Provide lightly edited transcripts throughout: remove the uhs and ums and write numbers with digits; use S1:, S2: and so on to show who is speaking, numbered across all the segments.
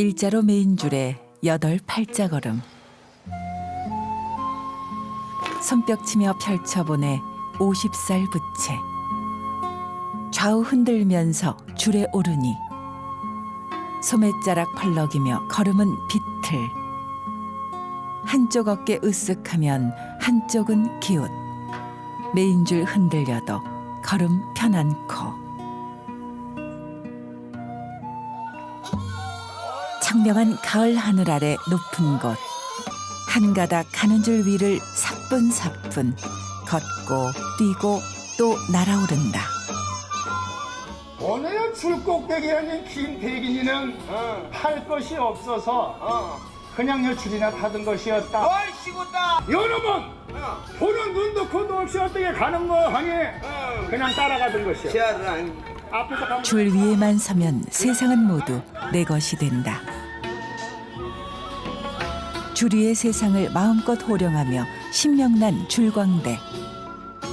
S1: 일자로 메인 줄에 8발자걸음. 손뼉치며 펼쳐보내 50살 부채. 좌우 흔들면서 줄에 오르니 소매자락 펄럭이며 걸음은 비틀. 한쪽 어깨 으쓱하면 한쪽은 기웃. 메인줄 흔들려도 걸음 편안코. 청명한 가을 하늘 아래 높은 곳. 한 가닥 가는 줄 위를 사뿐사뿐 걷고 뛰고 또 날아오른다.
S2: 오늘 줄꼭대기 아닌 김태균이는 할 것이 없어서 그냥 요 줄이나 타던 것이었다.
S3: 얼씨구다.
S2: 요놈은 보는 눈도 코도 없이 어떻게 가는 거 하니 그냥 따라가던 것이야.
S3: 시아를
S2: 앞에서 가면
S1: 줄 위에만 서면 세상은 모두 내 것이 된다. 줄 위의 세상을 마음껏 호령하며 신명난 줄광대.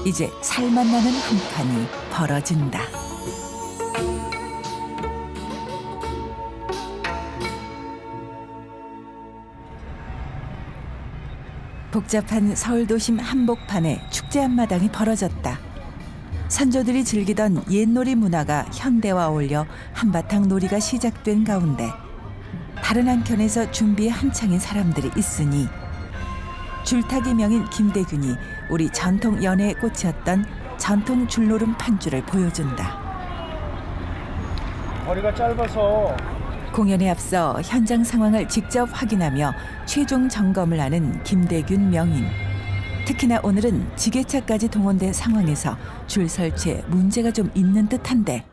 S1: 이제 살만 나는 한판이 벌어진다. 복잡한 서울 도심 한복판에 축제 한마당이 벌어졌다. 선조들이 즐기던 옛놀이 문화가 현대와 어울려 한바탕 놀이가 시작된 가운데 다른 한켠에서 준비에 한창인 사람들이 있으니 줄타기 명인 김대균이 우리 전통 연애의 꽃이었던 전통 줄노름 판줄을 보여준다.
S2: 거리가 짧아서
S1: 공연에 앞서 현장 상황을 직접 확인하며 최종 점검을 하는 김대균 명인. 특히나 오늘은 지게차까지 동원된 상황에서 줄 설치에 문제가 좀 있는 듯한데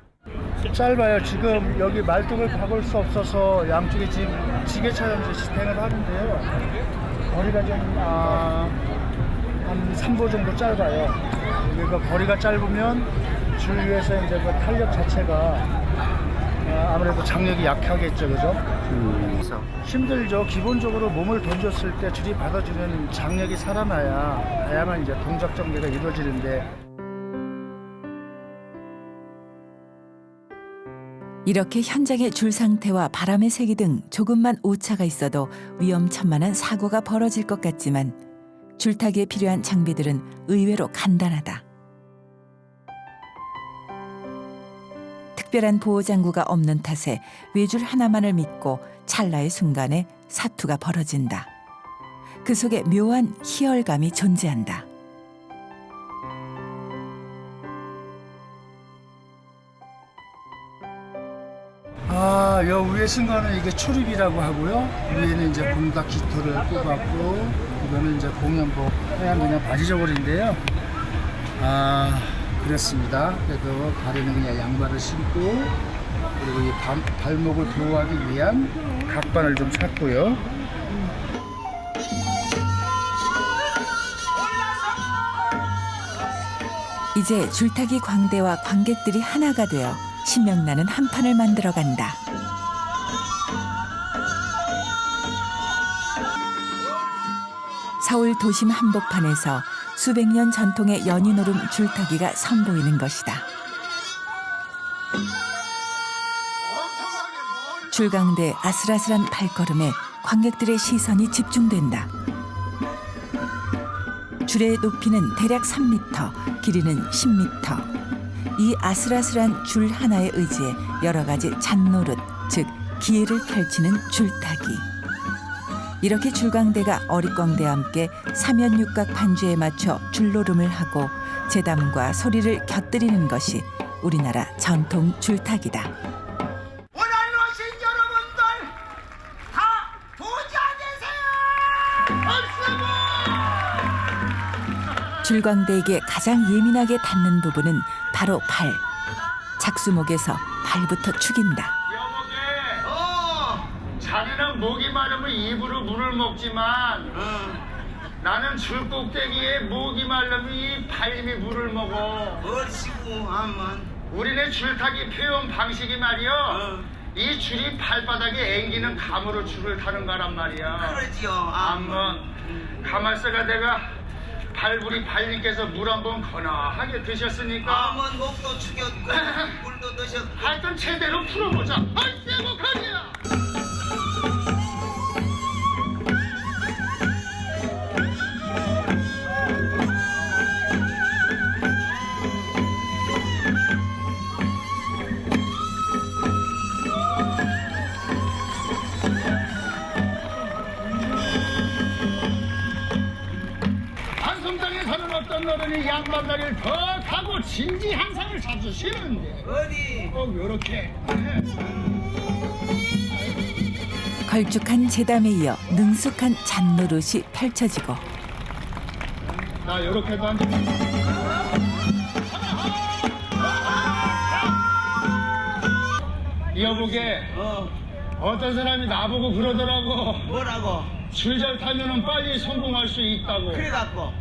S2: 짧아요. 지금 여기 말뚝을 박을 수 없어서 양쪽에 지금 지게차 현재 집행을 하는데요. 거리가 좀 한 3보 정도 짧아요. 그러니까 거리가 짧으면 줄 위에서 이제 그 탄력 자체가 아무래도 장력이 약하겠죠, 그죠? 힘들죠. 기본적으로 몸을 던졌을 때 줄이 받아주는 장력이 살아나야만 이제 동작 전개가 이루어지는데.
S1: 이렇게 현장의 줄 상태와 바람의 세기 등 조금만 오차가 있어도 위험천만한 사고가 벌어질 것 같지만 줄타기에 필요한 장비들은 의외로 간단하다. 특별한 보호장구가 없는 탓에 외줄 하나만을 믿고 찰나의 순간에 사투가 벌어진다. 그 속에 묘한 희열감이 존재한다.
S2: 여 위에 쓴 거는 이게 초립이라고 하고요. 위에는 이제 공닭 깃털을 꼽았고, 이거는 이제 공연복 하얀 그냥 바지 저고리인데요. 그렇습니다. 그래도 발에는 그냥 양말을 신고, 그리고 이 발목을 보호하기 위한 각반을 좀 샀고요.
S1: 이제 줄타기 광대와 관객들이 하나가 되어 신명나는 한판을 만들어 간다. 서울 도심 한복판에서 수백 년 전통의 연희노름 줄타기가 선보이는 것이다. 줄광대 아슬아슬한 발걸음에 관객들의 시선이 집중된다. 줄의 높이는 대략 3m, 길이는 10m. 이 아슬아슬한 줄 하나에 의지해 여러 가지 잔노릇, 즉 기회를 펼치는 줄타기. 이렇게 줄광대가 어릿광대와 함께 삼연육각 반주에 맞춰 줄노름을 하고 재담과 소리를 곁들이는 것이 우리나라 전통 줄타기다.
S3: 오늘 오신 여러분들 다 부자 되세요.
S1: 줄광대에게 가장 예민하게 닿는 부분은 바로 발. 작수목에서 발부터 축인다.
S4: 자네는 목이 마르면 입으로 물을 먹지만 나는 줄꼭대기에 목이 마르면 이 발림이 물을 먹어.
S3: 얼씨구 아만.
S4: 우리네 줄타기 표현 방식이 말이야. 이 줄이 발바닥에 앵기는 감으로 줄을 타는 거란 말이야.
S3: 그러지요.
S4: 한번 가만있어가 내가 발부리 발님께서 물 한번 거나하게 드셨으니까
S3: 아만 목도 죽였고 물도 드셨고.
S4: 하여튼 제대로 풀어보자. 아이고 가리야. 어머니 양반다리를 더 가고 진지향상을 찾으시는데
S3: 어디?
S4: 꼭 요렇게
S1: 걸쭉한 제담에 이어 능숙한 잔노릇이 펼쳐지고
S4: 나 요렇게도 한 여보게 어떤 사람이 나보고 그러더라고.
S3: 뭐라고?
S4: 줄 잘 타면은 빨리 성공할 수 있다고.
S3: 그래갖고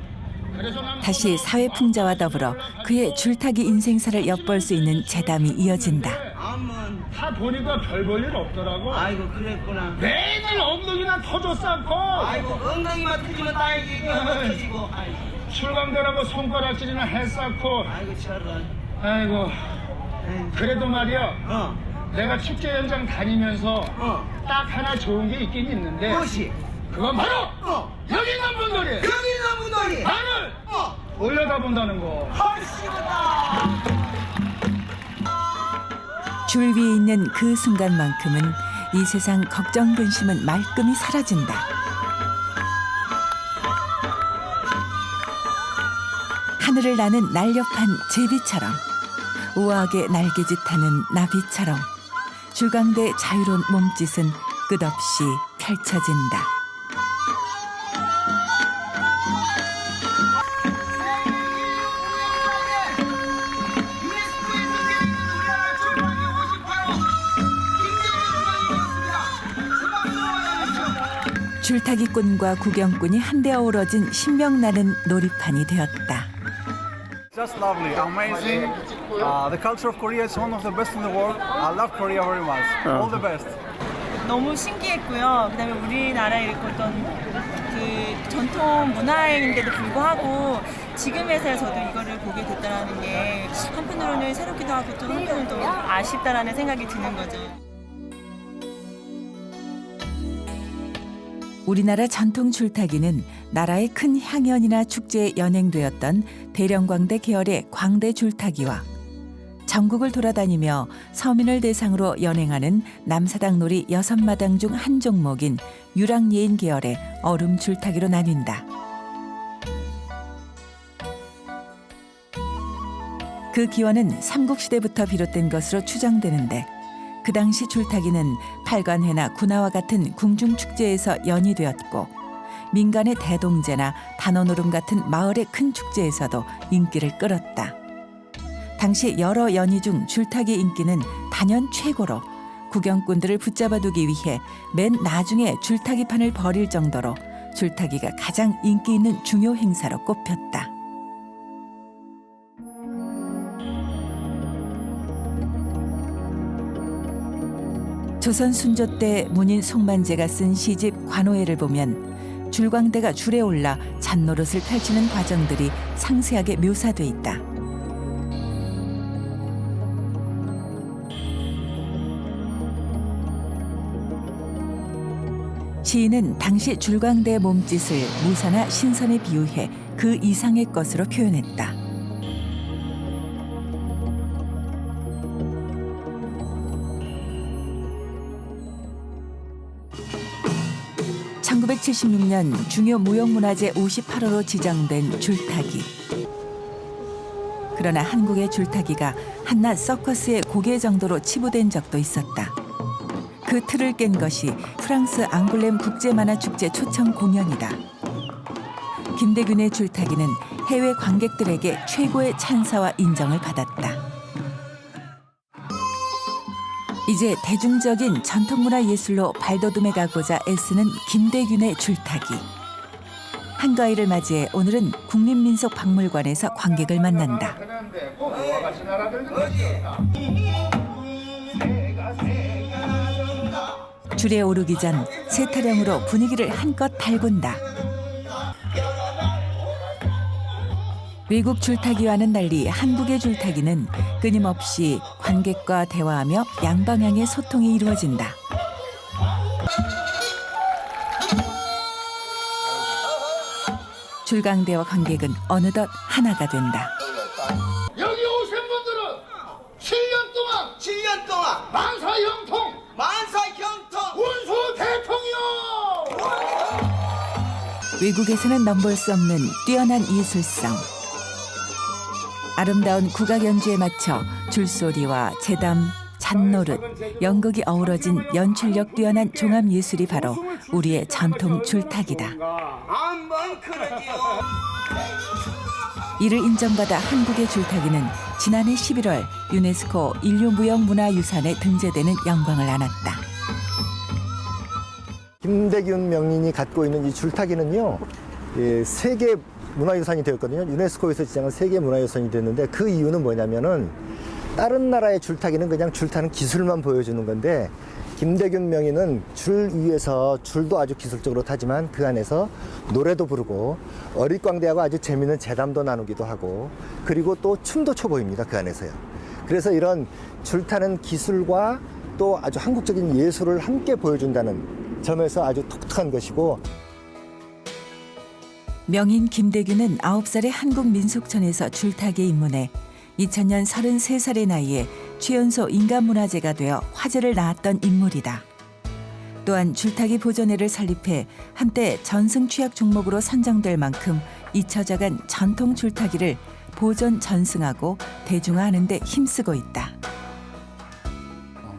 S4: 그래서 난
S1: 다시 사회 풍자와 더불어 그의 줄타기 인생사를 엿볼 수 있는 제담이 이어진다.
S3: 아문.
S4: 다 보니까 별 볼 일 없더라고.
S3: 아이고 그랬구나.
S4: 매일 엉덩이나 터졌었고
S3: 아이고 엉덩이만 터지면 다행이지 이게 못 터지고. 아이고
S4: 출강대라고 손가락질이나 했었고.
S3: 아이고 저런.
S4: 아이고
S3: 에이.
S4: 그래도 말이야
S3: 어.
S4: 내가 축제 현장 다니면서 딱 하나 좋은 게 있긴 있는데
S3: 무엇이?
S4: 그건 바로
S3: 어.
S4: 여기 있는 분들이
S3: 여기 있는 분들이.
S4: 나를
S3: 어.
S4: 올려다본다는 거.
S3: 헐씨구나.
S1: 줄 위에 있는 그 순간만큼은 이 세상 걱정 근심은 말끔히 사라진다. 하늘을 나는 날렵한 제비처럼 우아하게 날개짓하는 나비처럼 줄강대 자유로운 몸짓은 끝없이 펼쳐진다. 줄타기꾼과 구경꾼이 한데 어우러진 신명나는 놀이판이 되었다.
S5: Just lovely, amazing. The culture of Korea is one of the best in the world. I love Korea very much. All the best.
S6: 너무 신기했고요. 그다음에 우리나라에 있던 그 전통 문화인데도 불구하고 지금에서야 저도 이거를 보게 됐다라는 게 한편으로는 새롭기도 하고 또 한편으로는 또 아쉽다라는 생각이 드는 거죠.
S1: 우리나라 전통 줄타기는 나라의 큰 향연이나 축제에 연행되었던 대령광대 계열의 광대 줄타기와 전국을 돌아다니며 서민을 대상으로 연행하는 남사당놀이 6마당 중 한 종목인 유랑예인 계열의 얼음 줄타기로 나뉜다. 그 기원은 삼국시대부터 비롯된 것으로 추정되는데 그 당시 줄타기는 팔관회나 군화와 같은 궁중축제에서 연이되었고 민간의 대동제나 단원오름 같은 마을의 큰 축제에서도 인기를 끌었다. 당시 여러 연희 중 줄타기 인기는 단연 최고로 구경꾼들을 붙잡아두기 위해 맨 나중에 줄타기판을 벌일 정도로 줄타기가 가장 인기 있는 중요 행사로 꼽혔다. 조선 순조 때 문인 송만제가 쓴 시집 관호회를 보면 줄광대가 줄에 올라 잔노릇을 펼치는 과정들이 상세하게 묘사돼 있다. 시인은 당시 줄광대의 몸짓을 무사나 신선에 비유해 그 이상의 것으로 표현했다. (1976년) 중요 무형문화재 58호로 지정된 줄타기. 그러나 한국의 줄타기가 한낱 서커스의 고개 정도로 치부된 적도 있었다. 그 틀을 깬 것이 프랑스 앙굴렘 국제만화축제 초청 공연이다. 김대균의 줄타기는 해외 관객들에게 최고의 찬사와 인정을 받았다. 이제 대중적인 전통문화 예술로 발돋움해 가고자 애쓰는 김대균의 줄타기. 한가위를 맞이해 오늘은 국립민속박물관에서 관객을 만난다. 줄에 오르기 전 세타령으로 분위기를 한껏 달군다. 외국 줄타기와는 달리 한국의 줄타기는 끊임없이 관객과 대화하며 양방향의 소통이 이루어진다. 줄광대와 관객은 어느덧 하나가 된다.
S4: 여기 오신 분들은 7년 동안 만사형통 운수 대통이요.
S1: 외국에서는 넘볼 수 없는 뛰어난 예술성. 아름다운 국악 연주에 맞춰 줄소리와 재담, 잔노릇, 연극이 어우러진 연출력 뛰어난 종합 예술이 바로 우리의 전통 줄타기다.
S3: 한번 그러지요.
S1: 이를 인정받아 한국의 줄타기는 지난해 11월 유네스코 인류무형문화유산에 등재되는 영광을 안았다.
S7: 김대균 명인이 갖고 있는 이 줄타기는요, 세계 문화유산이 되었거든요. 유네스코에서 지정한 세계 문화유산이 됐는데 그 이유는 뭐냐면은 다른 나라의 줄타기는 그냥 줄타는 기술만 보여주는 건데 김대균 명인은 줄 위에서 줄도 아주 기술적으로 타지만 그 안에서 노래도 부르고 어릿광대하고 아주 재미있는 재담도 나누기도 하고 그리고 또 춤도 춰보입니다. 그 안에서요. 그래서 이런 줄타는 기술과 또 아주 한국적인 예술을 함께 보여준다는 점에서 아주 독특한 것이고
S1: 명인 김대균은 9살의 한국민속촌에서 줄타기에 입문해 2000년 33살의 나이에 최연소 인간문화재가 되어 화제를 낳았던 인물이다. 또한 줄타기 보존회를 설립해 한때 전승 취약 종목으로 선정될 만큼 잊혀져간 전통 줄타기를 보존 전승하고 대중화하는 데 힘쓰고 있다.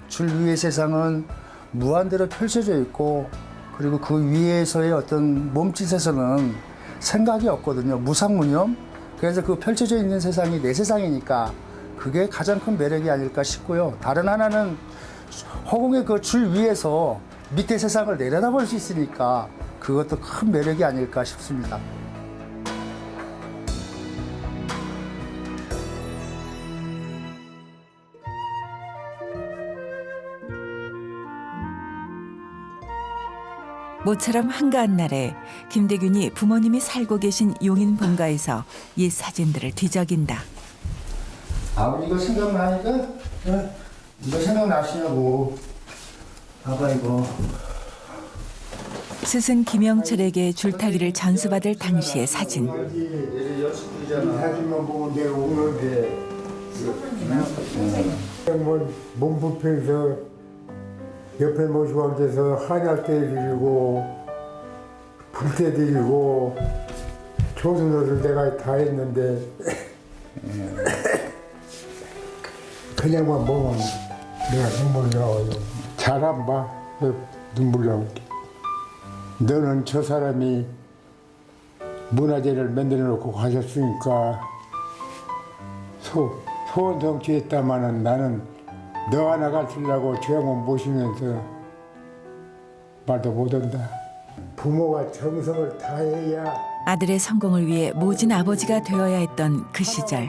S2: 줄 위의 세상은 무한대로 펼쳐져 있고 그리고 그 위에서의 어떤 몸짓에서는 생각이 없거든요. 무상무념. 그래서 그 펼쳐져 있는 세상이 내 세상이니까 그게 가장 큰 매력이 아닐까 싶고요. 다른 하나는 허공의 그 줄 위에서 밑에 세상을 내려다볼 수 있으니까 그것도 큰 매력이 아닐까 싶습니다.
S1: 모처럼 한가한 날에 김대균이 부모님이 살고 계신 용인 본가에서 옛 사진들을 뒤적인다.
S2: 아버지 이거 생각나니까? 이거 생각나시냐고. 봐봐 이거.
S1: 스승 김영철에게 줄타기를 전수받을 당시의 사진.
S8: 사진만 보면 내가 오는데 몸 불편해서 옆에 모시고 앉아서 한약 때리고 불때 드리고 조선노를 내가 다 했는데 그냥만 보면 내가 눈물 나와요. 잘 안 봐. 눈물 나오게. 너는 저 사람이 문화재를 만들어 놓고 가셨으니까 소원 성취했다마는 나는 너 하나 가르치려고 죄악만 모시면서 말도 못한다. 부모가 정성을 다해야
S1: 아들의 성공을 위해 모진 아버지가 되어야 했던 그 시절.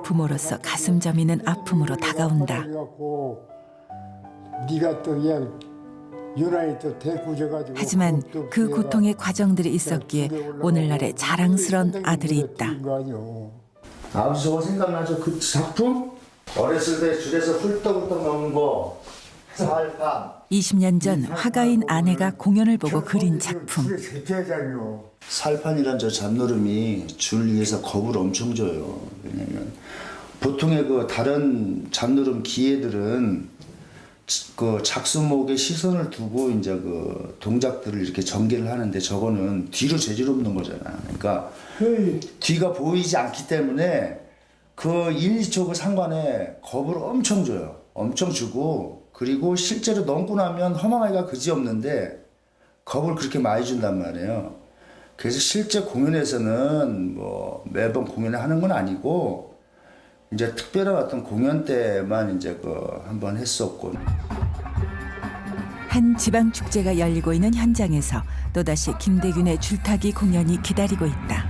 S1: 부모로서 가슴 저미는 아픔으로 다가온다.
S8: 네가 또 그냥 유난히 또 대꾸져가지고.
S1: 하지만 그 고통의 과정들이 있었기에 오늘날의 자랑스런 아들이 있다.
S2: 아버지 저거 생각나죠? 그 작품? 어렸을 때 줄에서 훌떡훌떡 넘는 거. 살판.
S1: 20년 전 화가인 아내가 공연을 보고 그린 작품.
S2: 살판이란 저 잔노름이 줄 위에서 겁을 엄청 줘요. 왜냐면 보통의 그 다른 잔노름 기계들은 그 작수목에 시선을 두고 이제 그 동작들을 이렇게 전개를 하는데 저거는 뒤로 재질 없는 거잖아. 그러니까 뒤가 보이지 않기 때문에 그 1, 2초 상관에 겁을 엄청 줘요. 엄청 주고 그리고 실제로 넘고 나면 허망하기가 그지없는데 겁을 그렇게 많이 준단 말이에요. 그래서 실제 공연에서는 뭐 매번 공연을 하는 건 아니고 이제 특별한 어떤 공연 때만 이제 그 한번 했었고.
S1: 한 지방 축제가 열리고 있는 현장에서 또다시 김대균의 줄타기 공연이 기다리고 있다.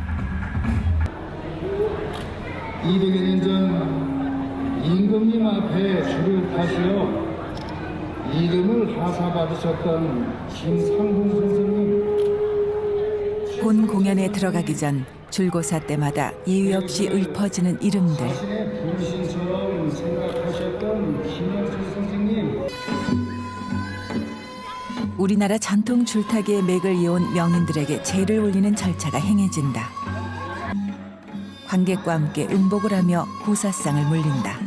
S2: 200여 년 전 임금님 앞에 줄을 타시어 이름을 하사받으셨던 김상궁 선생님.
S1: 본 공연에 들어가기 전 줄고사 때마다 예의 없이 읊어지는 이름들.
S2: 자신의 불신처럼 생각하셨던 김영철 선생님.
S1: 우리나라 전통 줄타기의 맥을 이어온 명인들에게 제를 올리는 절차가 행해진다. 관객과 함께 음복을 하며 고사상을 물린다.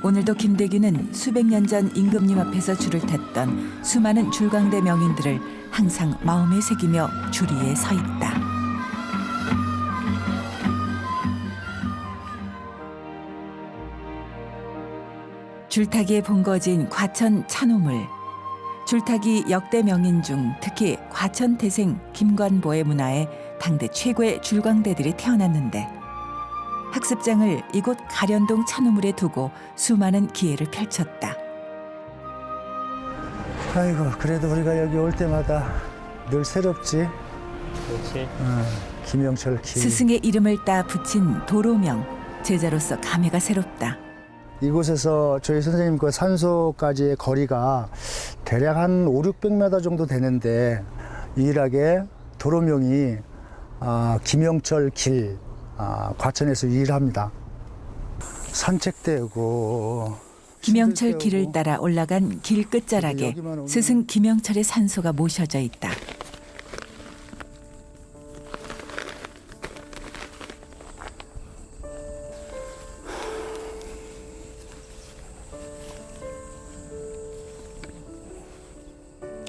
S1: 오늘도 김대균은 수백 년 전 임금님 앞에서 줄을 탔던 수많은 줄광대 명인들을 항상 마음에 새기며 줄 위에 서 있다. 줄타기의 본거지인 과천 찬우물. 줄타기 역대 명인 중 특히 과천 태생 김관보의 문화에 당대 최고의 줄광대들이 태어났는데 학습장을 이곳 가련동 찬우물에 두고 수많은 기회를 펼쳤다.
S2: 아이고, 그래도 우리가 여기 올 때마다 늘 새롭지.
S9: 그렇지.
S2: 김영철 길.
S1: 스승의 이름을 따 붙인 도로명. 제자로서 감회가 새롭다.
S2: 이곳에서 저희 선생님과 산소까지의 거리가 대략 한 500-600m 정도 되는데 유일하게 도로명이 김영철 길 과천에서 유일합니다. 산책되고
S1: 김영철 길을 따라 올라간 길 끝자락에 스승 김영철의 산소가 모셔져 있다.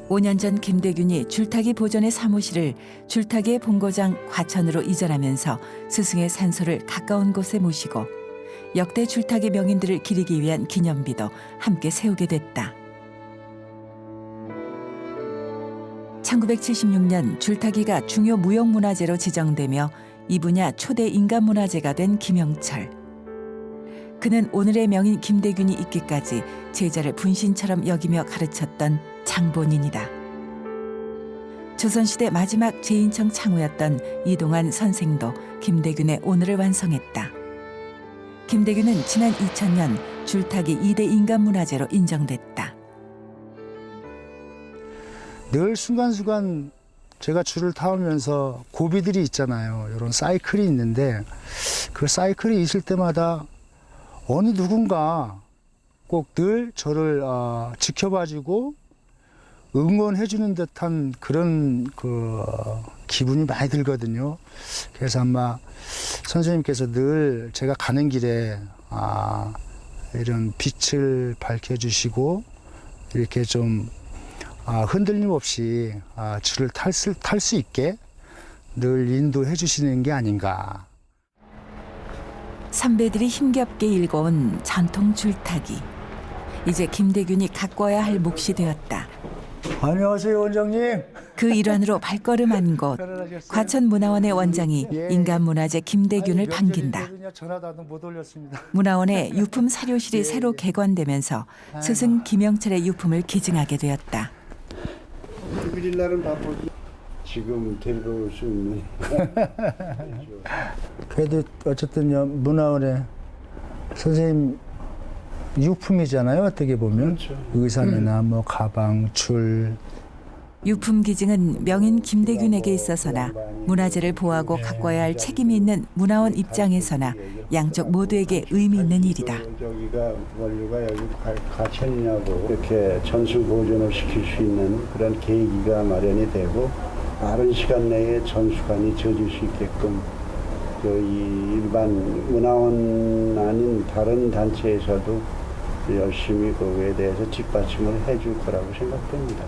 S1: (5년) 전 김대균이 줄타기 보존의 사무실을 줄타기의 본고장 과천으로 이전하면서 스승의 산소를 가까운 곳에 모시고 역대 줄타기 명인들을 기리기 위한 기념비도 함께 세우게 됐다. 1976년 줄타기가 중요 무형문화재로 지정되며 이 분야 초대 인간문화재가 된 김영철. 그는 오늘의 명인 김대균이 있기까지 제자를 분신처럼 여기며 가르쳤던 장본인이다. 조선시대 마지막 제인청 창우였던 이동환 선생도 김대균의 오늘을 완성했다. 김대균은 지난 2000년 줄타기 2대 인간문화재로 인정됐다.
S2: 늘 순간순간 제가 줄을 타오면서 고비들이 있잖아요. 이런 사이클이 있는데 그 사이클이 있을 때마다 어느 누군가 꼭 늘 저를 지켜봐주고 응원해주는 듯한 그런 기분이 많이 들거든요. 그래서 아마 선생님께서 늘 제가 가는 길에 이런 빛을 밝혀주시고 이렇게 좀 흔들림 없이 줄을 탈 수 있게 늘 인도해 주시는 게 아닌가.
S1: 선배들이 힘겹게 일궈온 전통 줄타기. 이제 김대균이 가꿔야 할 몫이 되었다.
S2: 안녕하세요, 원장님.
S1: 그 일환으로 발걸음한 곳 과천문화원의 원장이 인간문화재 김대균을 반긴다.
S2: 전화도 못 올렸습니다.
S1: 문화원의 유품 사료실이 새로 개관되면서 스승 김영철의 유품을 기증하게 되었다.
S8: 그릴 날은 바쁘지. 지금 데리러 올 수 있는.
S2: 그래도 어쨌든 문화원의 선생님 유품이잖아요. 어떻게 보면
S8: 그렇죠.
S2: 의상이나 뭐 가방, 줄.
S1: 유품 기증은 명인 김대균에게 있어서나 문화재를 보호하고 가꿔야 할 책임이 있는 문화원 입장에서나 양쪽 모두에게 의미 있는 일이다.
S8: 여기가 원료가 여기 과천이냐고 이렇게 전수 보존을 시킬 수 있는 그런 계기가 마련이 되고 빠른 시간 내에 전수관이 지어질 수 있게끔 이 일반 문화원 아닌 다른 단체에서도 열심히 그거에 대해서 뒷받침을 해줄 거라고 생각됩니다.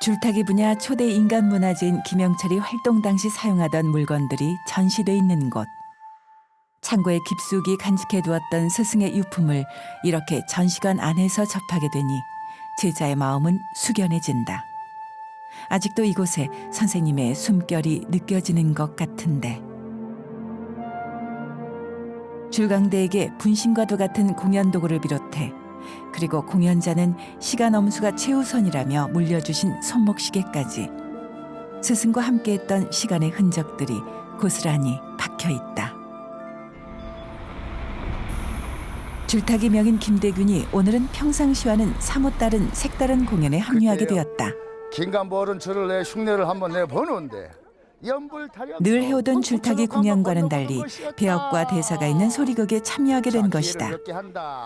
S1: 줄타기 분야 초대 인간문화재인 김영철이 활동 당시 사용하던 물건들이 전시돼 있는 곳. 창고에 깊숙이 간직해 두었던 스승의 유품을 이렇게 전시관 안에서 접하게 되니 제자의 마음은 숙연해진다. 아직도 이곳에 선생님의 숨결이 느껴지는 것 같은데. 줄광대에게 분신과도 같은 공연 도구를 비롯해 그리고 공연자는 시간 엄수가 최우선이라며 물려주신 손목시계까지 스승과 함께했던 시간의 흔적들이 고스란히 박혀있다. 줄타기 명인 김대균이 오늘은 평상시와는 사뭇 다른 색다른 공연에 합류하게 되었다.
S4: 김간벌은 저를 내 흉내를 한번 내보는데
S1: 늘 해오던 줄타기 공연과는 달리 배역과 대사가 있는 소리극에 참여하게 된 것이다.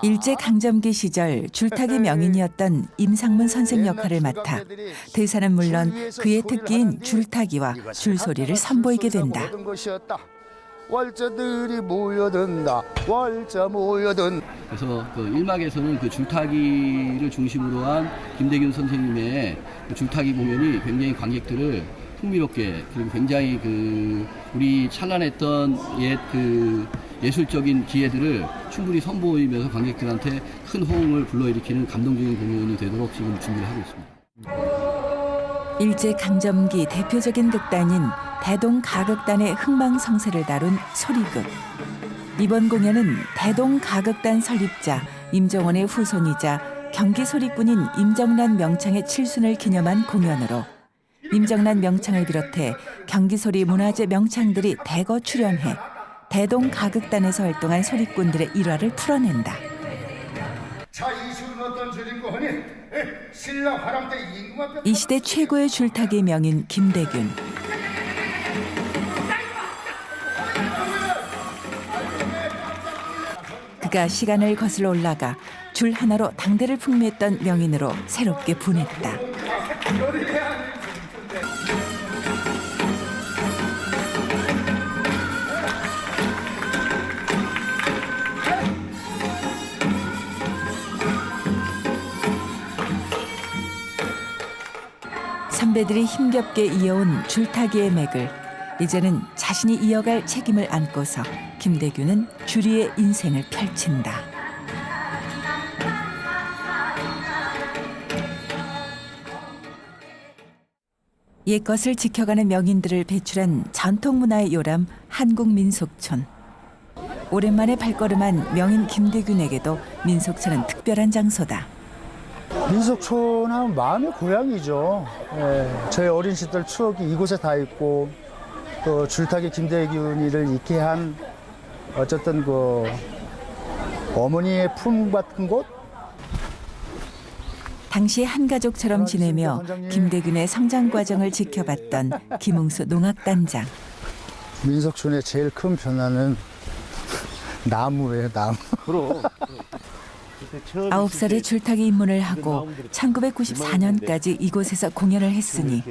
S1: 일제강점기 시절 줄타기 명인이었던 임상문 선생 역할을 맡아 대사는 물론 그의 특기인 줄타기와 줄소리를 선보이게 된다.
S4: 월자들이 모여든다. 월자 모여든.
S9: 그래서 그 1막에서는 그 줄타기를 중심으로 한 김대균 선생님의 그 줄타기 공연이 굉장히 관객들을 풍미롭게 그리고 굉장히 우리 찬란했던 예술적인 기회들을 충분히 선보이면서 관객들한테 큰 호응을 불러일으키는 감동적인 공연이 되도록 지금 준비를 하고 있습니다.
S1: 일제강점기 대표적인 극단인 대동가극단의 흥망성쇠를 다룬 소리극. 이번 공연은 대동가극단 설립자 임정원의 후손이자 경기소리꾼인 임정란 명창의 칠순을 기념한 공연으로 임정란 명창을 비롯해 경기소리 문화재 명창들이 대거 출연해 대동가극단에서 활동한 소리꾼들의 일화를 풀어낸다.
S4: 자, 이 술은 어떤 줄인고 하니? 신라 화랑 때 임금 앞에
S1: 이 시대 최고의 줄타기 명인 김대균. 그가 시간을 거슬러 올라가 줄 하나로 당대를 풍미했던 명인으로 새롭게 분했다. 선배들이 힘겹게 이어온 줄타기의 맥을 이제는 자신이 이어갈 책임을 안고서 김대균은 줄이의 인생을 펼친다. 옛것을 지켜가는 명인들을 배출한 전통문화의 요람 한국민속촌. 오랜만에 발걸음한 명인 김대균에게도 민속촌은 특별한 장소다.
S2: 민속촌 하면 마음의 고향이죠. 저희 어린 시절 추억이 이곳에 다 있고 또 줄타기 김대균이를 있게 한 어쨌든 어머니의 품 같은 곳.
S1: 당시 한 가족처럼 지내며 김대균의 성장 과정을 지켜봤던 김웅수 농악단장.
S2: 민속촌의 제일 큰 변화는 나무예요, 나무.
S1: 9살에 줄타기 입문을 하고 1994년까지 이곳에서 공연을 했으니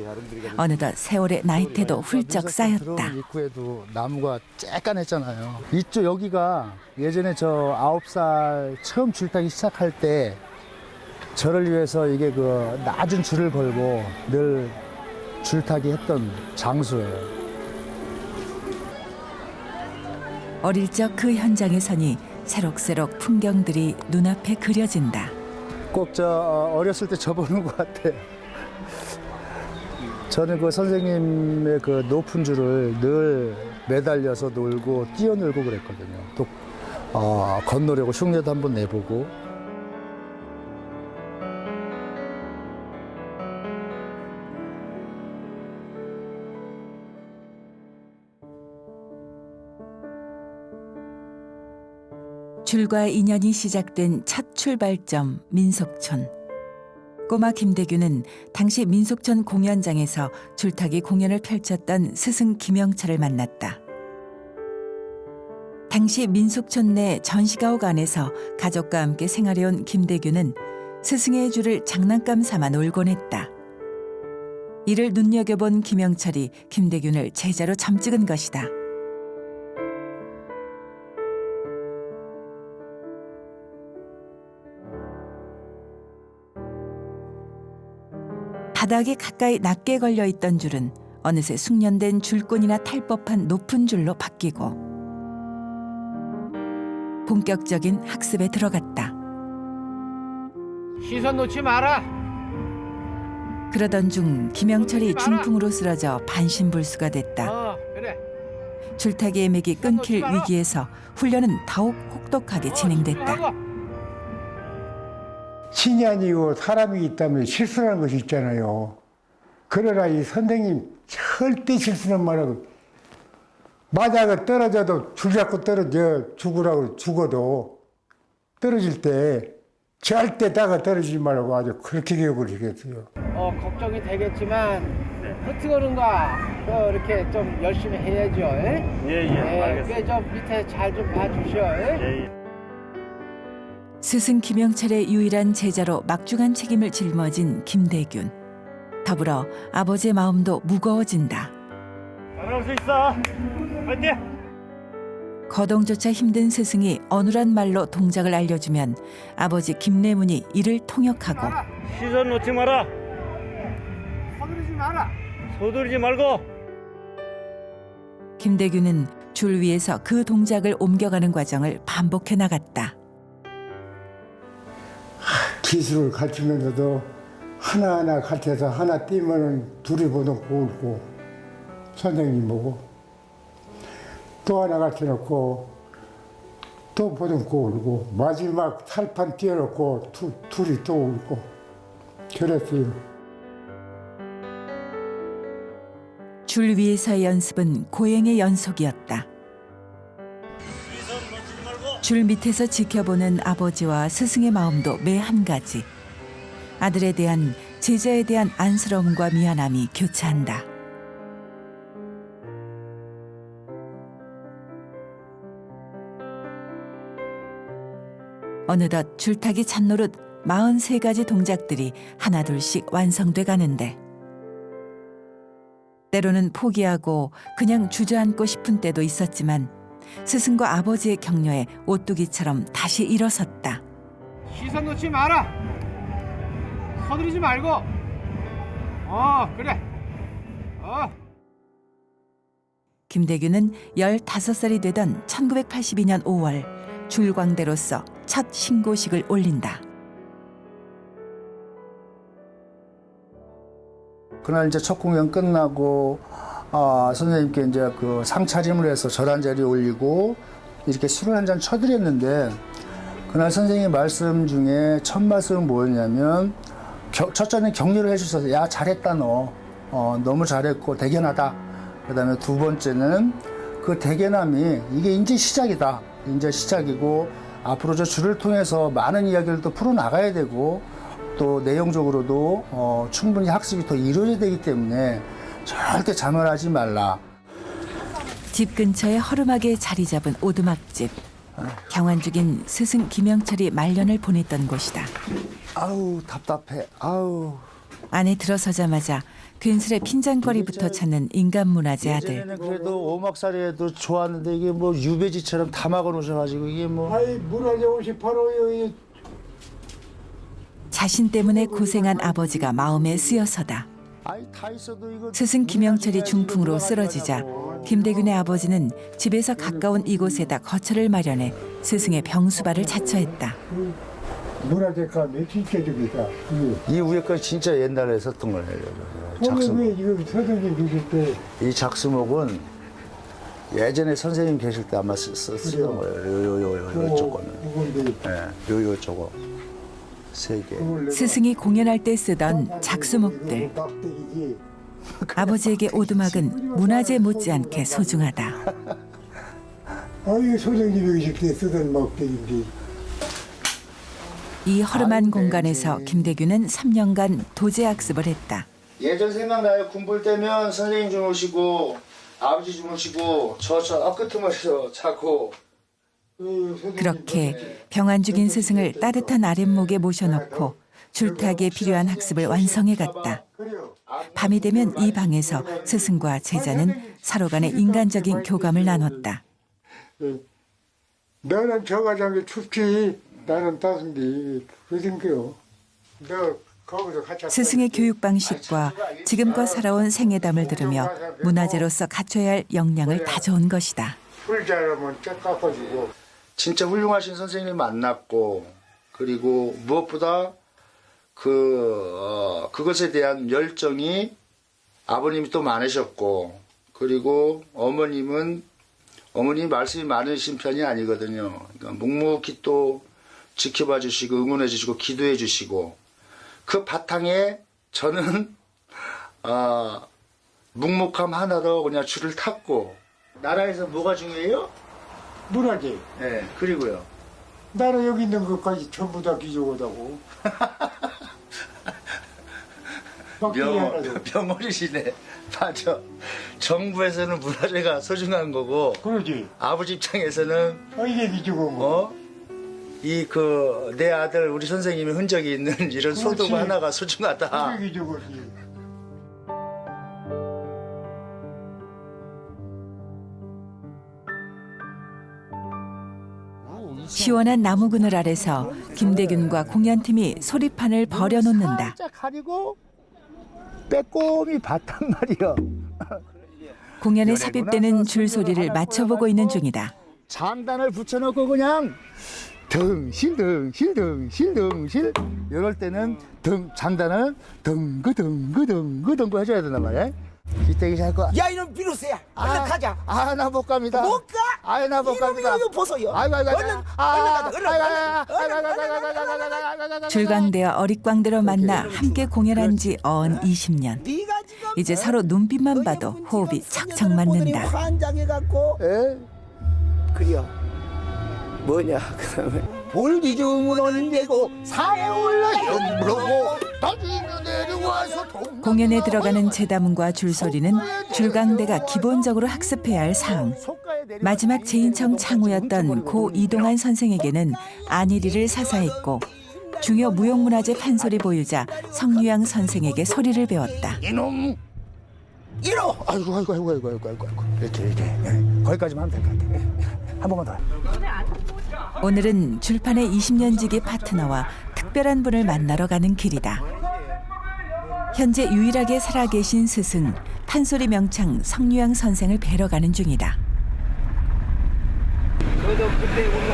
S1: 어느덧 세월의 나이테도 훌쩍 쌓였다.
S2: 입구에도 나무가 쬐깐했잖아요. 이쪽 여기가 예전에 저 9살 처음 줄타기 시작할 때 저를 위해서 이게 낮은 줄을 걸고 늘 줄타기 했던 장소예요.
S1: 어릴 적 그 현장에 서니 새록새록 풍경들이 눈앞에 그려진다.
S2: 꼭 어렸을 때 저보는 것 같아요. 저는 선생님의 높은 줄을 늘 매달려서 놀고 뛰어놀고 그랬거든요. 또 건너려고 흉내도 한번 내보고.
S1: 줄과 인연이 시작된 첫 출발점 민속촌. 꼬마 김대균은 당시 민속촌 공연장에서 줄타기 공연을 펼쳤던 스승 김영철을 만났다. 당시 민속촌 내 전시가옥 안에서 가족과 함께 생활해온 김대균은 스승의 줄을 장난감 삼아 놀곤 했다. 이를 눈여겨본 김영철이 김대균을 제자로 점찍은 것이다. 바닥에 가까이 낮게 걸려있던 줄은 어느새 숙련된 줄꾼이나 탈 법한 높은 줄로 바뀌고 본격적인 학습에 들어갔다.
S3: 시선 놓지 마라.
S1: 그러던 중 김영철이 중풍으로 쓰러져 반신불수가 됐다.
S3: 그래.
S1: 줄타기의 맥이 끊길 위기에서 훈련은 더욱 혹독하게 진행됐다.
S10: 신이 아니고 사람이 있다면 실수라는 것이 있잖아요. 그러나 이 선생님 절대 실수는 말하고 만약에 떨어져도 줄 잡고 떨어져 죽으라고 죽어도 떨어질 때 절대 다가 떨어지지 말라고 아주 그렇게 교육을 시켰어요.
S3: 걱정이 되겠지만 흐트거는가 이렇게 좀 열심히 해야죠. 알겠습니다. 좀 밑에 잘 좀 봐주셔.
S1: 스승 김영철의 유일한 제자로 막중한 책임을 짊어진 김대균. 더불어 아버지의 마음도 무거워진다.
S3: 잘할 수 있어. 파이팅!
S1: 거동조차 힘든 스승이 어눌한 말로 동작을 알려주면 아버지 김내문이 이를 통역하고
S3: 시선 놓지 마라. 서두르지 마라. 서두르지 말고.
S1: 김대균은 줄 위에서 그 동작을 옮겨가는 과정을 반복해 나갔다.
S10: 기술을 가르치면서도 하나하나 가르쳐서 하나 띄면은 둘이 보듬고 울고 선생님 보고 또 하나 가르쳐놓고 또 보듬고 울고 마지막 살판 띄워놓고 둘이 또 울고 그랬어요.
S1: 줄 위에서의 연습은 고행의 연속이었다. 줄 밑에서 지켜보는 아버지와 스승의 마음도 매 한 가지. 아들에 대한, 제자에 대한 안쓰러움과 미안함이 교차한다. 어느덧 줄타기 참노릇 43가지 동작들이 하나둘씩 완성돼 가는데 때로는 포기하고 그냥 주저앉고 싶은 때도 있었지만 스승과 아버지의 격려에 오뚜기처럼 다시 일어섰다.
S3: 시선 놓지 마라. 서두르지 말고. 그래.
S1: 김대균은 15살이 되던 1982년 5월 줄광대로서 첫 신고식을 올린다.
S2: 그날 이제 첫 공연 끝나고 선생님께 이제 그 상차림을 해서 절 한 자리에 올리고 이렇게 술을 한 잔 쳐드렸는데 그날 선생님 말씀 중에 첫 말씀은 뭐였냐면 첫째는 격려를 해주셔서 야 잘했다 너 너무 잘했고 대견하다. 그다음에 두 번째는 그 대견함이 이게 이제 시작이다. 이제 시작이고 앞으로 저 줄을 통해서 많은 이야기를 또 풀어나가야 되고 또 내용적으로도 충분히 학습이 더 이루어져야 되기 때문에 절대 자만하지 말라.
S1: 집 근처에 허름하게 자리 잡은 오두막집. 경환 중인 스승 김영철이 말년을 보냈던 곳이다.
S2: 아우 답답해. 아우.
S1: 안에 들어서자마자 괜스레 핀잔거리부터 찾는 인간문화재 아들.
S2: 예전에는 그래도 오막살이에도 좋았는데 이게 뭐 유배지처럼 다 막아놓으셔가지고 이게 뭐.
S10: 아이 문화재 옷이 바로 여기.
S1: 자신 때문에 고생한 아버지가 마음에 쓰여서다.
S2: 다 있어도 이거
S1: 스승 김영철이 중풍으로 쓰러지자 김대균의 아버지는 집에서 가까운 이곳에다 거처를 마련해 스승의 병수발을 자처했다.
S10: 문화재가 며칠째 됩니다.
S2: 이 위에 건 진짜 옛날에 썼던 거예요.
S10: 왜
S2: 작수목.
S10: 이거 선생님 계실 때
S2: 이 작수목은 예전에 선생님 계실 때 아마 쓰던 거예요. 요쪽 거는. 네, 요 저거. 3개.
S1: 스승이 공연할 때 쓰던 작수목들. 아버지에게 오두막은 문화재 못지않게 소중하다.
S10: 아유 선생님이 계실 때 쓰던 막대기인데.
S1: 이 허름한 공간에서 김대균은 3년간 도제학습을 했다.
S2: 예전 생각나요. 군볼 때면 선생님 주무시고 아버지 주무시고 저 끝머리에서 자고.
S1: 그렇게 병환 중인 스승을 따뜻한 아랫목에 모셔놓고 줄타기에 필요한 학습을 완성해 갔다. 밤이 되면 이 방에서 스승과 제자는 서로 간의 인간적인 교감을 나눴다.
S10: 너는 저 과장이 춥지 나는 따순디 그러니까요. 너 거기서 같이
S1: 스승의 교육 방식과 지금껏 살아온 생애담을 들으며 문화재로서 갖춰야 할 역량을 다져온 것이다.
S10: 풀 자르면 쫙 깎아주고.
S2: 진짜 훌륭하신 선생님을 만났고 그리고 무엇보다 그것에 대한 열정이 아버님이 또 많으셨고 그리고 어머님 말씀이 많으신 편이 아니거든요. 그러니까 묵묵히 또 지켜봐 주시고 응원해 주시고 기도해 주시고 그 바탕에 저는 묵묵함 하나로 그냥 줄을 탔고 나라에서 뭐가 중요해요?
S10: 문화재.
S2: 네, 그리고요.
S10: 나는 여기 있는 것까지 전부 다 기저하다고.
S2: 병어리시네. 맞아. 정부에서는 문화재가 소중한 거고.
S10: 그러지.
S2: 아버지 입장에서는
S10: 이게 기저고 뭐.
S2: 내 아들 우리 선생님의 흔적이 있는 이런
S10: 그렇지.
S2: 소도구 하나가 소중하다.
S10: 이게 기저고지.
S1: 시원한 나무 그늘 아래서 김대균과 공연팀이 소리판을 버려놓는다.
S2: 살짝 가리고 빼꼼히 봤단 말이야.
S1: 공연에 삽입되는 줄소리를 맞춰보고 있는 중이다.
S2: 장단을 붙여놓고 그냥 등실 등실 등실 등실 이럴 때는 장단을 덩그 해줘야 된단 말이야. 기대기 잘 거.
S3: 야 이놈 비루스야 얼른 가자.
S2: 나 못 갑니다.
S3: 못 가?
S2: 나 못 갑니다.
S3: 이거 보소요.
S2: 아이고
S3: 얼른 가자.
S1: 줄광되어 어릿광대로 만나 함께 공연한 지 어언 20년.
S3: 네가 지금
S1: 이제 서로 눈빛만 봐도 호흡이 척척 맞는다.
S3: 환장해갖고 그려 뭐냐 그다음에 볼 뒤집으면 언제고 산에 올라 연불하고 나중에 내려와서
S1: 공연에 들어가는 재담과 줄소리는 줄광대가 기본적으로 학습해야 할 사항. 마지막 제인청 창우였던 고 이동환 선생에게는 안일이를 사사했고 중요 무용문화재 판소리 보유자 성유양 선생에게 소리를 배웠다.
S2: 이놈 이놈 아이고 이렇게 거기까지만 하면 될 것 같아. 한 번만 더.
S1: 오늘은 줄판의 20년 지기 파트너와 특별한 분을 만나러 가는 길이다. 현재 유일하게 살아계신 스승 판소리 명창 성유양 선생을 뵈러 가는 중이다.
S3: 그래도 그때 우리가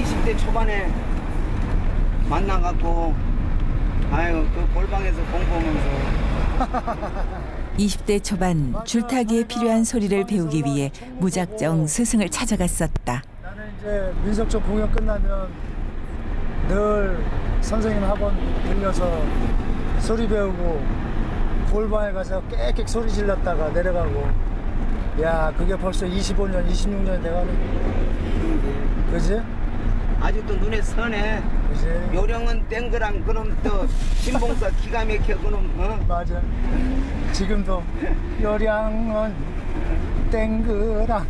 S3: 20대 초반에 만나갖고 아유 그 골방에서 공부하면서
S1: 20대 초반 줄타기에 필요한 소리를 배우기 위해 무작정 스승을 찾아갔었다.
S2: 나는 이제 민속촌 공연 끝나면 늘 선생님 학원 들려서 소리 배우고 골방에 가서 깨끗 소리 질렀다가 내려가고 야 그게 벌써 25년 26년이 돼가네. 그지?
S3: 아직도 눈에 선해.
S2: 그지?
S3: 요령은 땡그랑 그럼 또 신봉사 기가 막혀 그럼
S2: 맞아. 지금도 요량은 땡그랑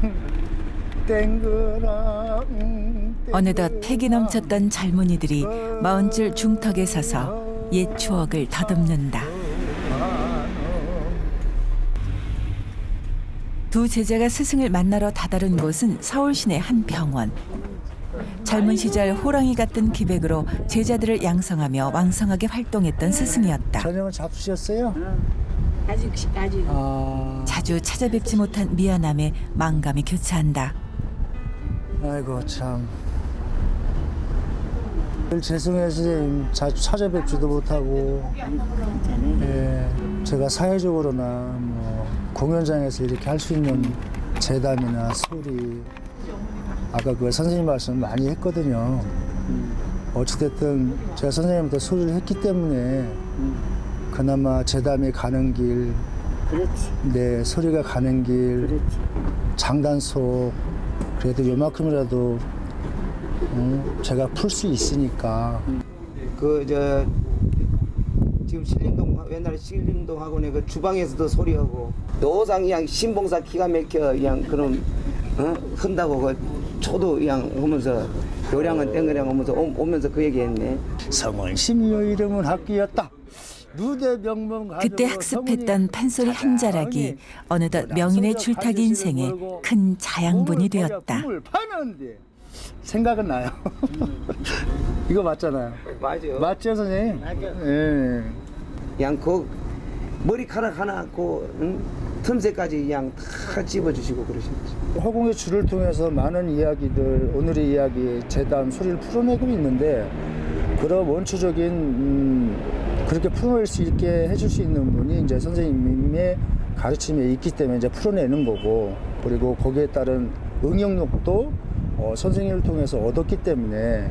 S1: 어느덧 패기 넘쳤던 젊은이들이 마흔줄 중턱에 서서 옛 추억을 더듬는다. 두 제자가 스승을 만나러 다다른 곳은 서울 시내 한 병원. 젊은 시절 호랑이 같은 기백으로 제자들을 양성하며 왕성하게 활동했던 스승이었다.
S2: 저녁은 잡수셨어요?
S11: 아직
S1: 자주 찾아뵙지 못한 미안함에 망감이 교차한다.
S2: 아이고 참. 늘 죄송해요 선생님. 자주 찾아뵙지도 못하고. 예, 제가 사회적으로나 뭐 공연장에서 이렇게 할 수 있는 재담이나 소리 아까 그 선생님 말씀 많이 했거든요. 어찌됐든 제가 선생님한테 소리를 했기 때문에 그나마 재담이 가는 길,
S11: 그렇지.
S2: 네 소리가 가는 길,
S11: 그렇지.
S2: 장단속 그래도 요만큼이라도 제가 풀 수 있으니까.
S3: 그 저 지금 신림동 옛날에 신림동 학원에 그 주방에서도 소리하고 노상 그냥 신봉사 기가 막혀 그냥 그런 흔다고 그 초도 그냥 하면서 요량은 땡그랑 하면서 오면서 그 얘기했네.
S2: 성원 심요 이름은 학기였다. 누대 명문
S1: 그때 학습했던 판소리 한 자락이 어느덧 명인의 줄타기 인생에 큰 자양분이 되었다.
S2: 생각은 나요. 이거 맞잖아요.
S3: 맞아.
S2: 맞죠 선생님? 예.
S3: 그냥 그 머리카락 하나 그 틈새까지 그냥 다 집어주시고 그러시면서.
S2: 허공의 줄을 통해서 많은 이야기들 오늘의 이야기 재단 소리를 풀어내고 있는데 그런 원초적인 그렇게 풀어낼 수 있게 해줄 수 있는 분이 이제 선생님의 가르침에 있기 때문에 이제 풀어내는 거고 그리고 거기에 따른 응용력도 선생님을 통해서 얻었기 때문에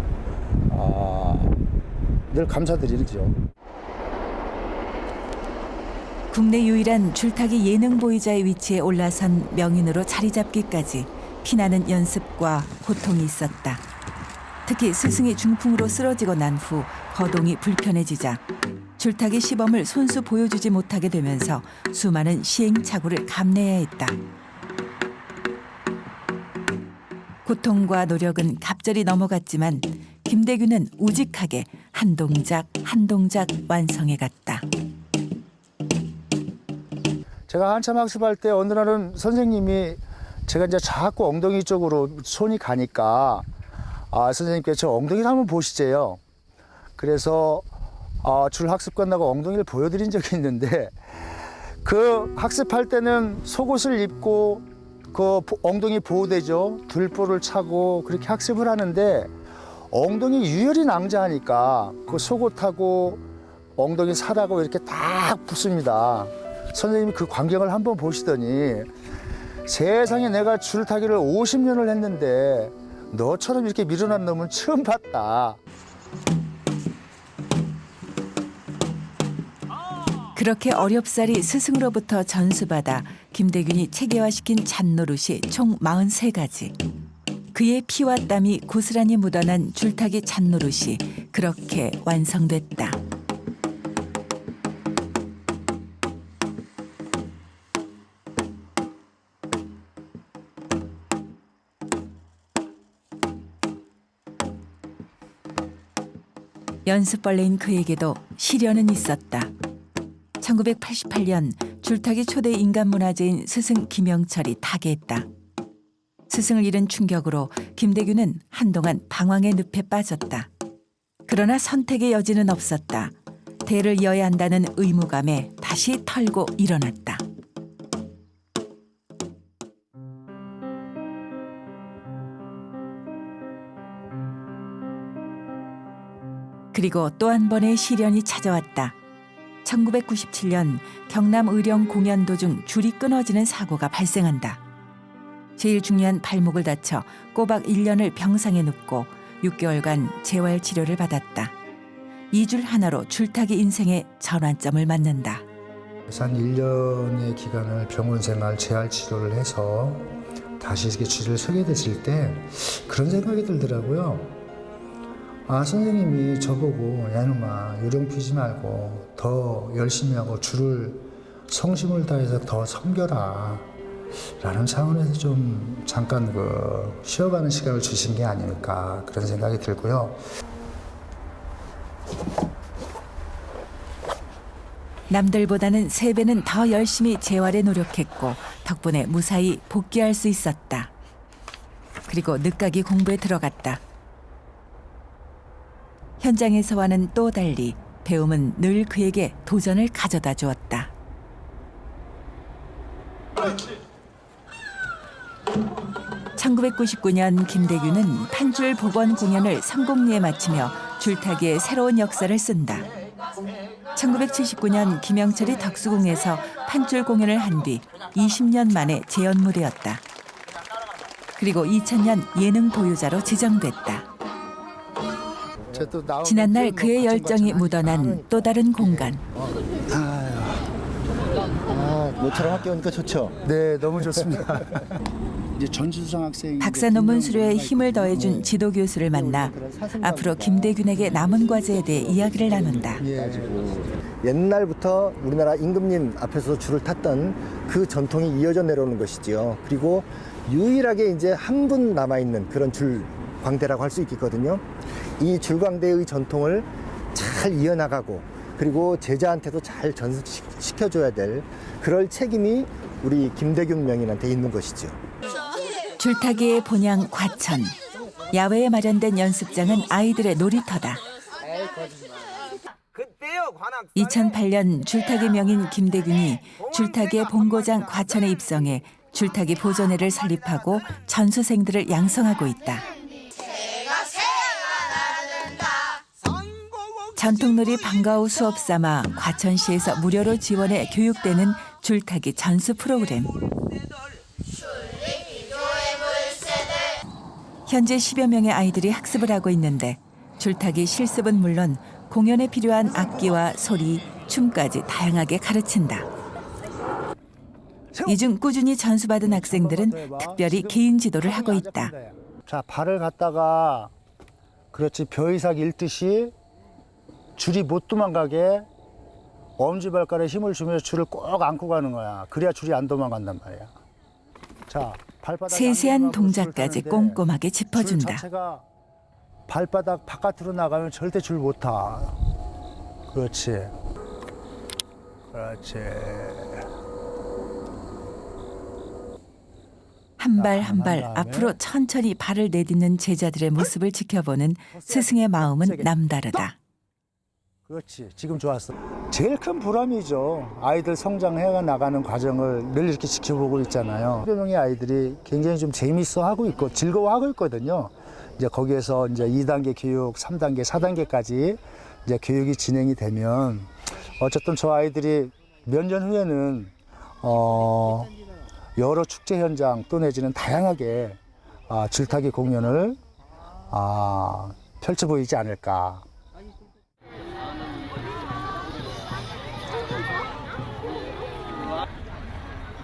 S2: 늘 감사드리죠.
S1: 국내 유일한 줄타기 예능 보유자의 위치에 올라선 명인으로 자리 잡기까지 피나는 연습과 고통이 있었다. 특히 스승이 중풍으로 쓰러지고 난 후 거동이 불편해지자 줄타기 시범을 손수 보여주지 못하게 되면서 수많은 시행착오를 감내해야 했다. 고통과 노력은 갑절이 넘어갔지만 김대규는 우직하게 한 동작 한 동작 완성해 갔다.
S2: 제가 한참 학습할 때 어느 날은 선생님이 제가 이제 자꾸 엉덩이 쪽으로 손이 가니까 선생님께서 저 엉덩이를 한번 보시재요. 그래서 줄 학습 끝나고 엉덩이를 보여드린 적이 있는데 그 학습할 때는 속옷을 입고 그 엉덩이 보호대죠. 들보를 차고 그렇게 학습을 하는데 엉덩이 유혈이 낭자하니까 그 속옷하고 엉덩이 살하고 이렇게 딱 붙습니다. 선생님이 그 광경을 한번 보시더니 세상에 내가 줄타기를 50년을 했는데 너처럼 이렇게 밀어난 놈은 처음 봤다.
S1: 그렇게 어렵사리 스승으로부터 전수받아 김대균이 체계화시킨 잣노릇이 총 43가지. 그의 피와 땀이 고스란히 묻어난 줄타기 잣노릇이 그렇게 완성됐다. 연습벌레인 그에게도 시련은 있었다. 1988년 줄타기 초대 인간문화재인 스승 김영철이 타계했다. 스승을 잃은 충격으로 김대균은 한동안 방황의 늪에 빠졌다. 그러나 선택의 여지는 없었다. 대를 이어야 한다는 의무감에 다시 털고 일어났다. 그리고 또 한 번의 시련이 찾아왔다. 1997년 경남 의령 공연 도중 줄이 끊어지는 사고가 발생한다. 제일 중요한 발목을 다쳐 꼬박 1년을 병상에 눕고 6개월간 재활 치료를 받았다. 이 줄 하나로 줄타기 인생의 전환점을 맞는다.
S2: 한 1년의 기간을 병원 생활, 재활 치료를 해서 다시 이렇게 줄을 서게 됐을 때 그런 생각이 들더라고요. 아, 선생님이 저보고 야 이놈아 요령 피지 말고 더 열심히 하고 줄을 성심을 다해서 더 섬겨라 라는 차원에서 좀 잠깐 쉬어가는 시간을 주신 게 아닐까 그런 생각이 들고요.
S1: 남들보다는 3배는 더 열심히 재활에 노력했고 덕분에 무사히 복귀할 수 있었다. 그리고 늦가기 공부에 들어갔다. 현장에서와는 또 달리 배움은 늘 그에게 도전을 가져다 주었다. (1999년) 김대균은 판줄 복원 공연을 성공리에 마치며 줄타기의 새로운 역사를 쓴다. 1979년 김영철이 덕수궁에서 판줄 공연을 한 뒤 20년 만에 재연 무대였다. 그리고 2000년 예능 보유자로 지정됐다. 지난날 그의 열정이 묻어난 또 다른 공간.
S7: 모처럼 학교 오니까 좋죠?
S2: 네, 너무 좋습니다. 이제 전수상 학생
S1: 박사 논문 수료에 힘을 더해준 지도 교수를 만나 앞으로 김대균에게 남은 과제에 대해 이야기를 나눈다.
S7: 옛날부터 우리나라 임금님 앞에서 줄을 탔던 그 전통이 이어져 내려오는 것이지요. 그리고 유일하게 이제 한 분 남아있는 그런 줄 광대라고 할 수 있겠거든요. 이 줄광대의 전통을 잘 이어나가고 그리고 제자한테도 잘 전수시켜줘야 될 그럴 책임이 우리 김대균 명인한테 있는 것이죠.
S1: 줄타기의 본향 과천. 야외에 마련된 연습장은 아이들의 놀이터다. 2008년 줄타기 명인 김대균이 줄타기의 본고장 과천에 입성해 줄타기 보존회를 설립하고 전수생들을 양성하고 있다. 전통놀이 방과후 수업 삼아 과천시에서 무료로 지원해 교육되는 줄타기 전수 프로그램. 현재 10여 명의 아이들이 학습을 하고 있는데 줄타기 실습은 물론 공연에 필요한 악기와 소리, 춤까지 다양하게 가르친다. 이 중 꾸준히 전수받은 학생들은 특별히 개인 지도를 하고 있다.
S2: 자, 발을 갖다가 그렇지 벼이삭 읽듯이 줄이 못 도망가게 엄지발가락에 힘을 주면서 줄을 꼭 안고 가는 거야. 그래야 줄이 안 도망간단 말이야. 자, 발바닥
S1: 세세한 동작까지 꼼꼼하게 짚어준다.
S2: 줄 자체가 발바닥 바깥으로 나가면 절대 줄 못 타. 그렇지. 그렇지.
S1: 한 발 한 발 앞으로 천천히 발을 내딛는 제자들의 모습을 지켜보는 스승의 마음은 남다르다.
S2: 그렇지. 지금 좋았어. 제일 큰 보람이죠. 아이들 성장해 나가는 과정을 늘 이렇게 지켜보고 있잖아요. 100여 명의 아이들이 굉장히 좀 재밌어 하고 있고 즐거워하고 있거든요. 이제 거기에서 이제 2단계 교육, 3단계, 4단계까지 이제 교육이 진행이 되면 어쨌든 저 아이들이 몇 년 후에는 여러 축제 현장 또 내지는 다양하게 줄타기 공연을 펼쳐 보이지 않을까.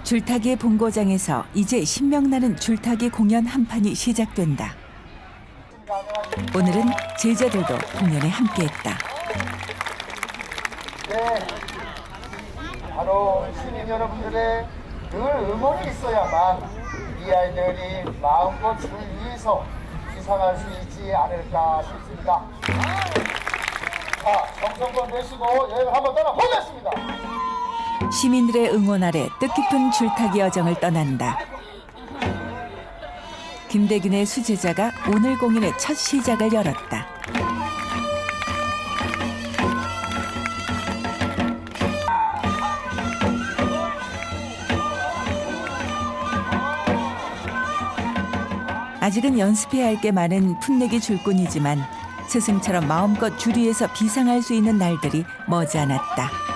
S1: 줄타기의 본고장에서 이제 신명나는 줄타기 공연 한 판이 시작된다. 오늘은 제자들도 공연에 함께했다.
S2: 네, 바로 시민 여러분들의 늘 응원이 있어야만 이 아이들이 마음껏 줄 위해서 기상할 수 있지 않을까 싶습니다. 자, 정성껏 내시고 여행 한번 떠나보겠습니다.
S1: 시민들의 응원 아래 뜻깊은 줄타기 여정을 떠난다. 김대균의 수제자가 오늘 공연의 첫 시작을 열었다. 아직은 연습해야 할 게 많은 풋내기 줄꾼이지만 스승처럼 마음껏 줄 위에서 비상할 수 있는 날들이 머지않았다.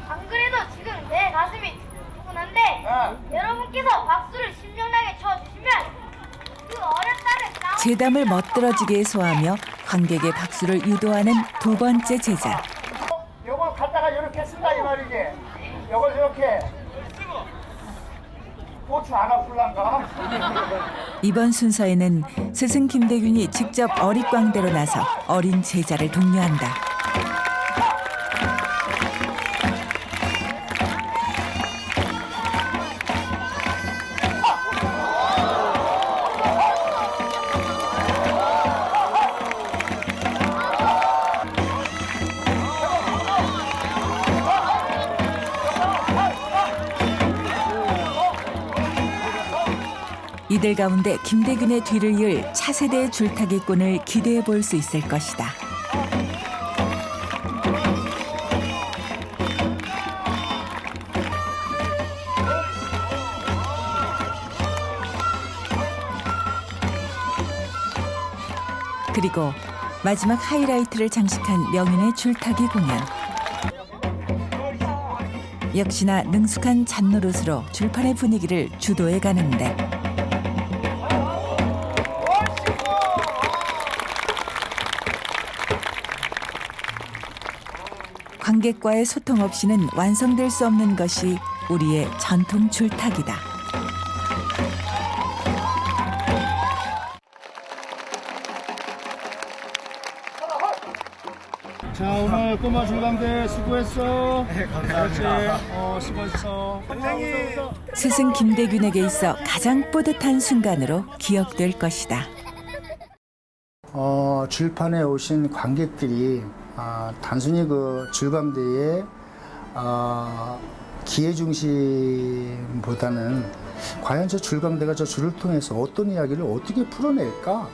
S12: 안 그래도 지금 내 가슴이 두근한데 여러분께서 박수를 신명나게 쳐주시면 그 어렵다는 싸움
S1: 재담을 멋들어지게 소화하며 관객의 박수를 유도하는 두 번째 제자.
S2: 요걸 갖다가 이렇게 쓴다 이 말이지. 요걸 이렇게 고추 안 아플란가?
S1: 이번 순서에는 스승 김대균이 직접 어릿광대로 나서 어린 제자를 독려한다. 이들 가운데 김대균의 뒤를 이을 차세대 줄타기꾼을 기대해 볼 수 있을 것이다. 그리고 마지막 하이라이트를 장식한 명인의 줄타기 공연. 역시나 능숙한 잔노릇으로 줄판의 분위기를 주도해 가는데 관객과의 소통 없이는 완성될 수 없는 것이 우리의 전통 줄타기다.
S2: 자, 오늘 꼬마 줄광대 수고했어. 네, 감사합니다. 수고했어.
S1: 스승 김대균에게 있어 가장 뿌듯한 순간으로 기억될 것이다.
S2: 줄판에 오신 관객들이 단순히 그 줄광대의 기회 중심보다는 과연 저 줄광대가 저 줄을 통해서 어떤 이야기를 어떻게 풀어낼까?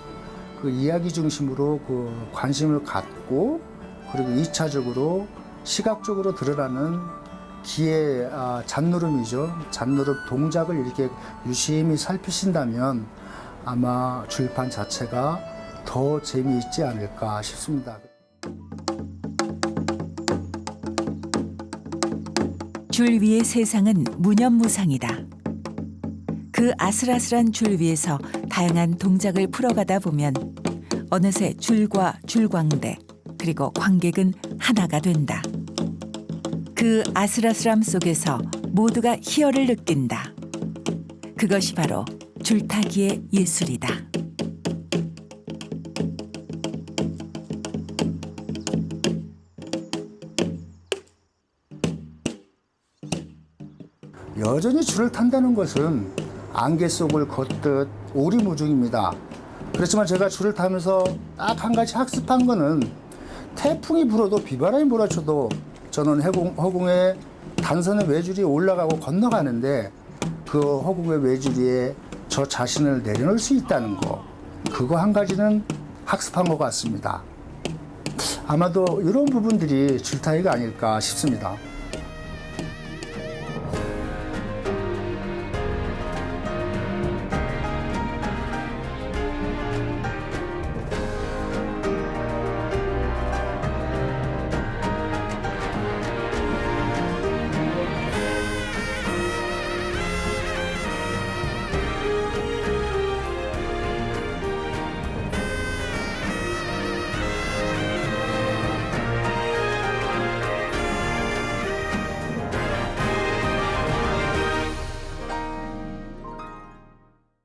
S2: 그 이야기 중심으로 그 관심을 갖고 그리고 2차적으로 시각적으로 드러나는 기의 잔노름이죠. 잔노름 동작을 이렇게 유심히 살피신다면 아마 줄판 자체가 더 재미있지 않을까 싶습니다.
S1: 줄 위의 세상은 무념무상이다. 그 아슬아슬한 줄 위에서 다양한 동작을 풀어가다 보면 어느새 줄과 줄광대 그리고 관객은 하나가 된다. 그 아슬아슬함 속에서 모두가 희열을 느낀다. 그것이 바로 줄타기의 예술이다.
S2: 여전히 줄을 탄다는 것은 안개 속을 걷듯 오리무중입니다. 그렇지만 제가 줄을 타면서 딱 한 가지 학습한 거는 태풍이 불어도 비바람이 몰아쳐도 저는 허공에 단선의 외줄이 올라가고 건너가는데 그 허공의 외줄 위에 저 자신을 내려놓을 수 있다는 거. 그거 한 가지는 학습한 것 같습니다. 아마도 이런 부분들이 줄타기가 아닐까 싶습니다.